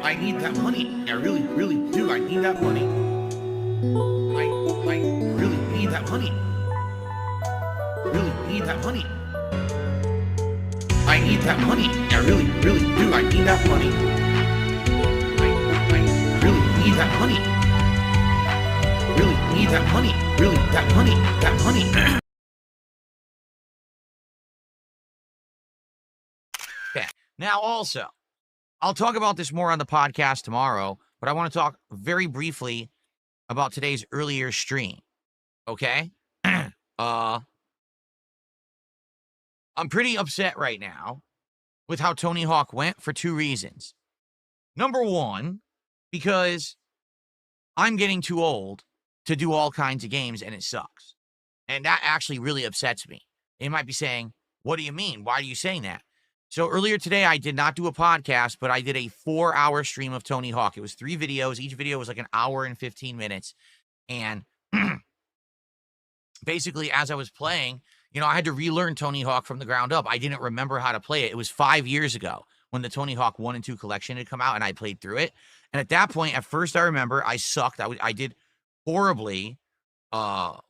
I need that money. I really, really do. I need that money. I really need that money. Really need that money. I need that money. I really, really do. I need that money. I really need that money. Really need that money. Really, that money. That money. Okay. Now, also, I'll talk about this more on the podcast tomorrow, but I want to talk very briefly about today's earlier stream. Okay? I'm pretty upset right now with how Tony Hawk went for two reasons. Number one, because I'm getting too old to do all kinds of games and it sucks. And that actually really upsets me. They might be saying, what do you mean? Why are you saying that? So earlier today, I did not do a podcast, but I did a 4-hour stream of Tony Hawk. It was 3 videos. Each video was like an hour and 15 minutes. And basically, as I was playing, I had to relearn Tony Hawk from the ground up. I didn't remember how to play it. It was 5 years ago when the Tony Hawk 1 and 2 collection had come out, and I played through it. And at that point, at first, I remember I sucked. I did horribly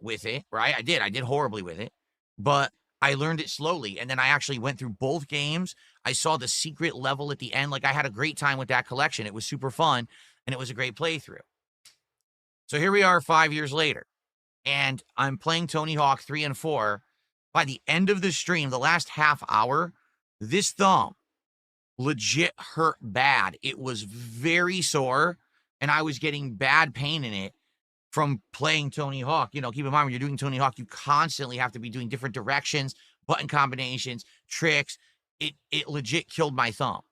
with it, right? I did horribly with it, but I learned it slowly. And then I actually went through both games. I saw the secret level at the end. Like, I had a great time with that collection. It was super fun, and it was a great playthrough. So here we are 5 years later, and I'm playing Tony Hawk 3 and 4. By the end of the stream, the last half hour, this thumb legit hurt bad. It was very sore, and I was getting bad pain in it from playing Tony Hawk. Keep in mind, when you're doing Tony Hawk, you constantly have to be doing different directions, button combinations, tricks. It legit killed my thumb.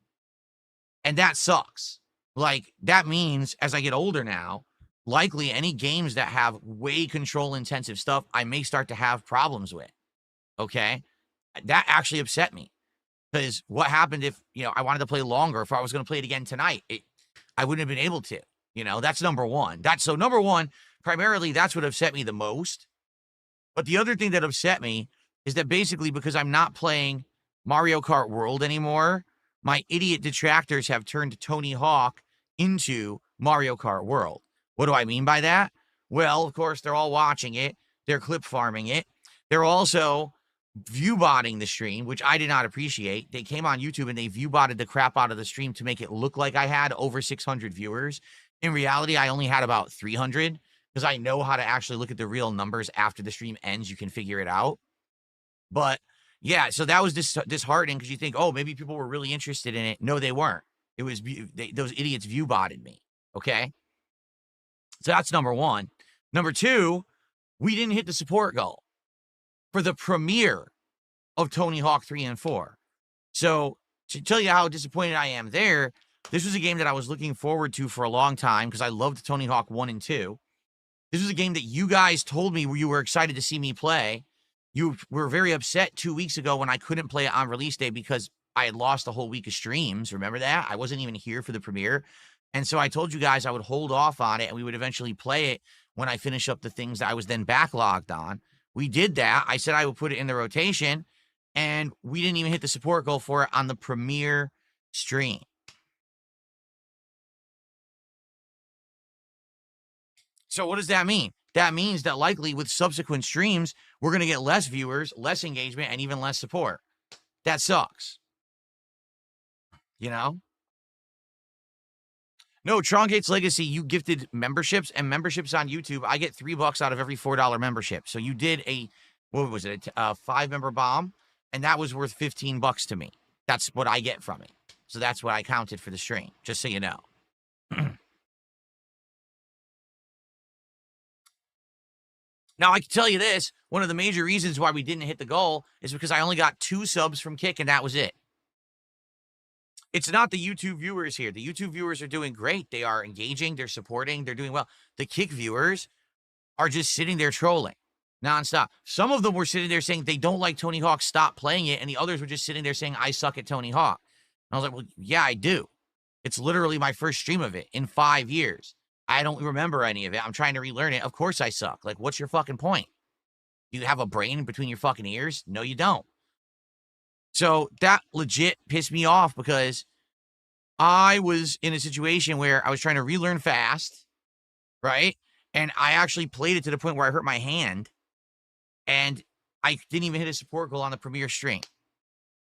And that sucks. Like, that means as I get older now, likely any games that have way control intensive stuff, I may start to have problems with. Okay? That actually upset me. Because what happened if, I wanted to play longer, if I was going to play it again tonight, I wouldn't have been able to. That's number one. So number one, primarily, that's what upset me the most. But the other thing that upset me is that basically, because I'm not playing Mario Kart World anymore, my idiot detractors have turned Tony Hawk into Mario Kart World. What do I mean by that? Well, of course, they're all watching it. They're clip farming it. They're also view botting the stream, which I did not appreciate. They came on YouTube and they view botted the crap out of the stream to make it look like I had over 600 viewers. In reality, I only had about 300 because I know how to actually look at the real numbers after the stream ends. You can figure it out. But yeah, so that was disheartening because you think, oh, maybe people were really interested in it. No, they weren't. It was those idiots view botted me. Okay. So that's number one. Number two, we didn't hit the support goal for the premiere of Tony Hawk 3 and 4. So to tell you how disappointed I am there, this was a game that I was looking forward to for a long time because I loved Tony Hawk 1 and 2. This was a game that you guys told me you were excited to see me play. You were very upset 2 weeks ago when I couldn't play it on release day because I had lost a whole week of streams. Remember that? I wasn't even here for the premiere. And so I told you guys I would hold off on it and we would eventually play it when I finish up the things that I was then backlogged on. We did that. I said I would put it in the rotation, and we didn't even hit the support goal for it on the premiere stream. So what does that mean? That means that likely with subsequent streams, we're going to get less viewers, less engagement, and even less support. That sucks. No, Trongate's Legacy, you gifted memberships, and memberships on YouTube. I get $3 out of every $4 membership. So you did a 5-member bomb, and that was worth $15 to me. That's what I get from it. So that's what I counted for the stream, just so you know. Now, I can tell you this. One of the major reasons why we didn't hit the goal is because I only got 2 subs from Kick, and that was it. It's not the YouTube viewers here. The YouTube viewers are doing great. They are engaging. They're supporting. They're doing well. The Kick viewers are just sitting there trolling nonstop. Some of them were sitting there saying they don't like Tony Hawk, stop playing it. And the others were just sitting there saying, I suck at Tony Hawk. And I was like, well, yeah, I do. It's literally my first stream of it in 5 years. I don't remember any of it. I'm trying to relearn it. Of course I suck. Like, what's your fucking point? You have a brain between your fucking ears? No, you don't. So that legit pissed me off because I was in a situation where I was trying to relearn fast, right? And I actually played it to the point where I hurt my hand, and I didn't even hit a support goal on the premier stream.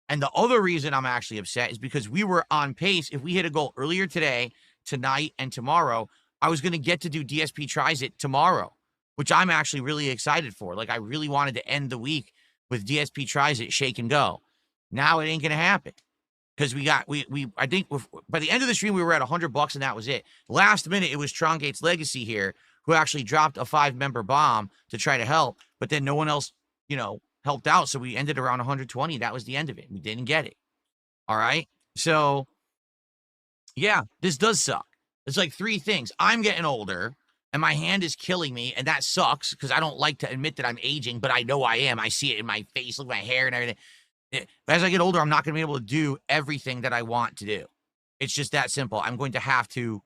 And the other reason I'm actually upset is because we were on pace. If we hit a goal earlier today, tonight, and tomorrow, I was going to get to do DSP tries it tomorrow, which I'm actually really excited for. Like, I really wanted to end the week with DSP tries it, shake and go. Now it ain't going to happen. Because I think by the end of the stream, we were at $100 and that was it. Last minute, it was Trongate's Legacy here, who actually dropped a 5-member bomb to try to help, but then no one else, helped out. So we ended around 120. That was the end of it. We didn't get it. All right. So yeah, this does suck. It's like 3 things. I'm getting older and my hand is killing me. And that sucks because I don't like to admit that I'm aging, but I know I am. I see it in my face, look at my hair and everything. As I get older, I'm not going to be able to do everything that I want to do. It's just that simple. I'm going to have to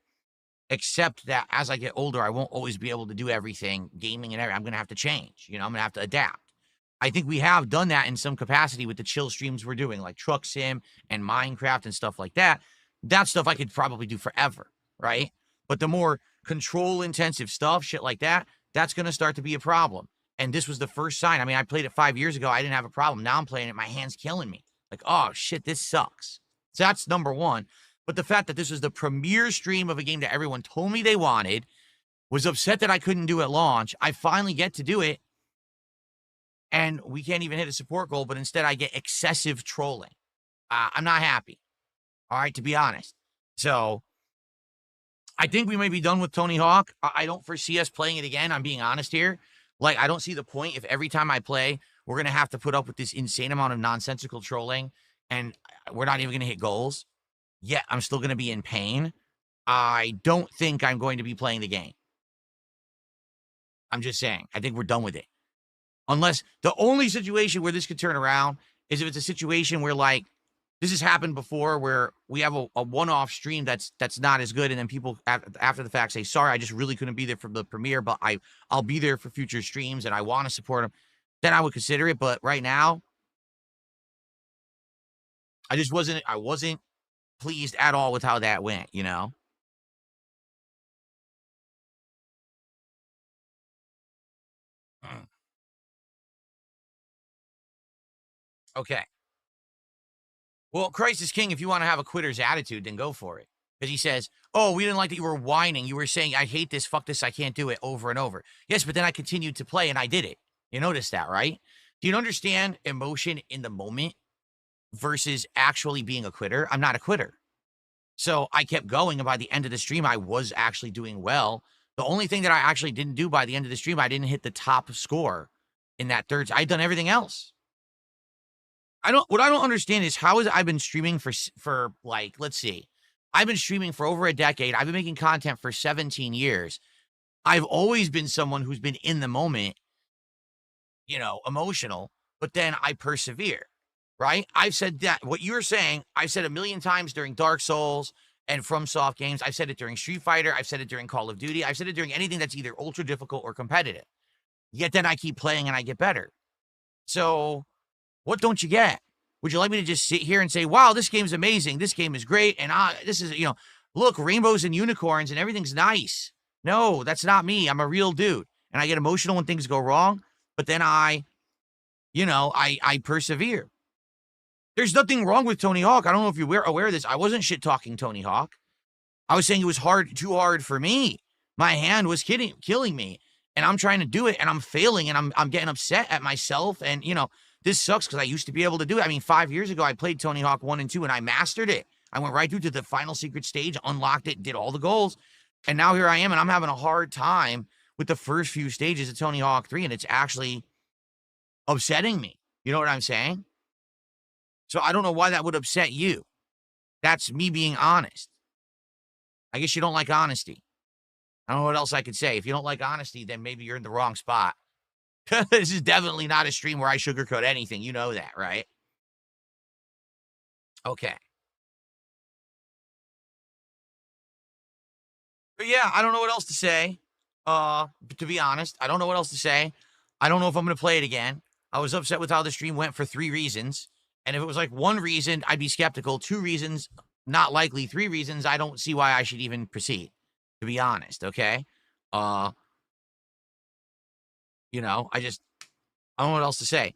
accept that as I get older, I won't always be able to do everything, gaming and everything. I'm going to have to change. I'm going to have to adapt. I think we have done that in some capacity with the chill streams we're doing, like Truck Sim and Minecraft and stuff like that. That stuff I could probably do forever, right? But the more control-intensive stuff, shit like that, that's going to start to be a problem. And this was the first sign. I mean, I played it 5 years ago. I didn't have a problem. Now I'm playing it. My hand's killing me. Like, oh, shit, this sucks. So that's number one. But the fact that this was the premiere stream of a game that everyone told me they wanted, was upset that I couldn't do at launch. I finally get to do it. And we can't even hit a support goal, but instead I get excessive trolling. I'm not happy. All right, to be honest. So I think we may be done with Tony Hawk. I don't foresee us playing it again. I'm being honest here. Like, I don't see the point if every time I play, we're going to have to put up with this insane amount of nonsensical trolling and we're not even going to hit goals. Yet I'm still going to be in pain. I don't think I'm going to be playing the game. I'm just saying. I think we're done with it. Unless the only situation where this could turn around is if it's a situation where, like, this has happened before where we have a one-off stream that's not as good, and then people after the fact say, sorry, I just really couldn't be there for the premiere, but I'll be there for future streams and I want to support them. Then I would consider it. But right now, I wasn't pleased at all with how that went, Okay. Well, Christ is king. If you want to have a quitter's attitude, then go for it. Because he says, oh, we didn't like that you were whining. You were saying, I hate this, fuck this, I can't do it, over and over. Yes, but then I continued to play and I did it. You notice that, right? Do you understand emotion in the moment versus actually being a quitter? I'm not a quitter. So I kept going, and by the end of the stream, I was actually doing well. The only thing that I actually didn't do by the end of the stream, I didn't hit the top score in that third. I'd done everything else. What I don't understand is how I've been streaming for like, let's see. I've been streaming for over a decade. I've been making content for 17 years. I've always been someone who's been in the moment, emotional, but then I persevere, right? I've said that what you're saying, I've said a million times during Dark Souls and FromSoft games. I've said it during Street Fighter. I've said it during Call of Duty. I've said it during anything that's either ultra difficult or competitive. Yet then I keep playing and I get better. So what don't you get? Would you like me to just sit here and say, wow, this game's amazing. This game is great. And this is, look, rainbows and unicorns and everything's nice. No, that's not me. I'm a real dude. And I get emotional when things go wrong. But then I persevere. There's nothing wrong with Tony Hawk. I don't know if you're aware of this. I wasn't shit-talking Tony Hawk. I was saying it was too hard for me. My hand was killing me. And I'm trying to do it. And I'm failing. And I'm getting upset at myself. And, this sucks because I used to be able to do it. I mean, 5 years ago, I played Tony Hawk 1 and 2, and I mastered it. I went right through to the final secret stage, unlocked it, did all the goals. And now here I am, and I'm having a hard time with the first few stages of Tony Hawk 3, and it's actually upsetting me. You know what I'm saying? So I don't know why that would upset you. That's me being honest. I guess you don't like honesty. I don't know what else I could say. If you don't like honesty, then maybe you're in the wrong spot. This is definitely not a stream where I sugarcoat anything. You know that, right? Okay. But yeah, I don't know what else to say. To be honest, I don't know what else to say. I don't know if I'm going to play it again. I was upset with how the stream went for 3 reasons. And if it was like 1 reason, I'd be skeptical. 2 reasons, not likely 3 reasons, I don't see why I should even proceed, to be honest, okay? You know, I don't know what else to say.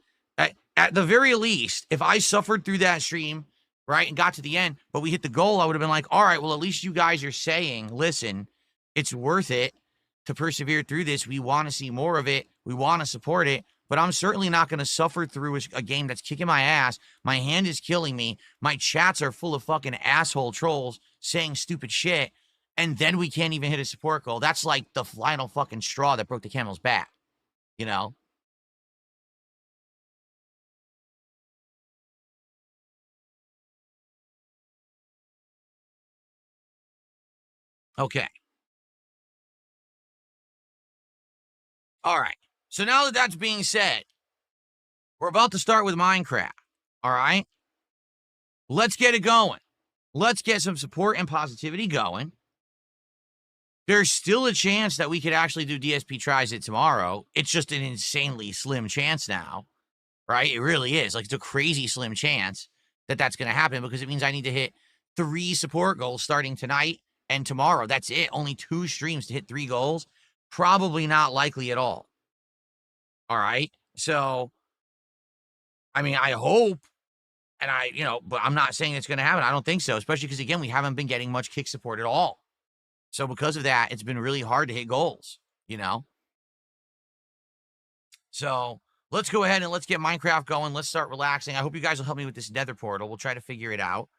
At the very least, if I suffered through that stream, right, and got to the end, but we hit the goal, I would have been like, all right, well, at least you guys are saying, listen, it's worth it to persevere through this. We want to see more of it. We want to support it. But I'm certainly not going to suffer through a game that's kicking my ass. My hand is killing me. My chats are full of fucking asshole trolls saying stupid shit. And then we can't even hit a support goal. That's like the final fucking straw that broke the camel's back, you know? Okay. All right. So now that that's being said, we're about to start with Minecraft. All right. Let's get it going. Let's get some support and positivity going. There's still a chance that we could actually do DSP tries it tomorrow. It's just an insanely slim chance now, right? It really is. Like, it's a crazy slim chance that that's going to happen because it means I need to hit 3 support goals starting tonight and tomorrow. That's it. Only 2 streams to hit 3 goals. Probably not likely at all. All right. So, I mean, I hope, and but I'm not saying it's going to happen. I don't think so, especially because, again, we haven't been getting much kick support at all. So because of that, it's been really hard to hit goals, you know? So let's go ahead and let's get Minecraft going. Let's start relaxing. I hope you guys will help me with this nether portal. We'll try to figure it out.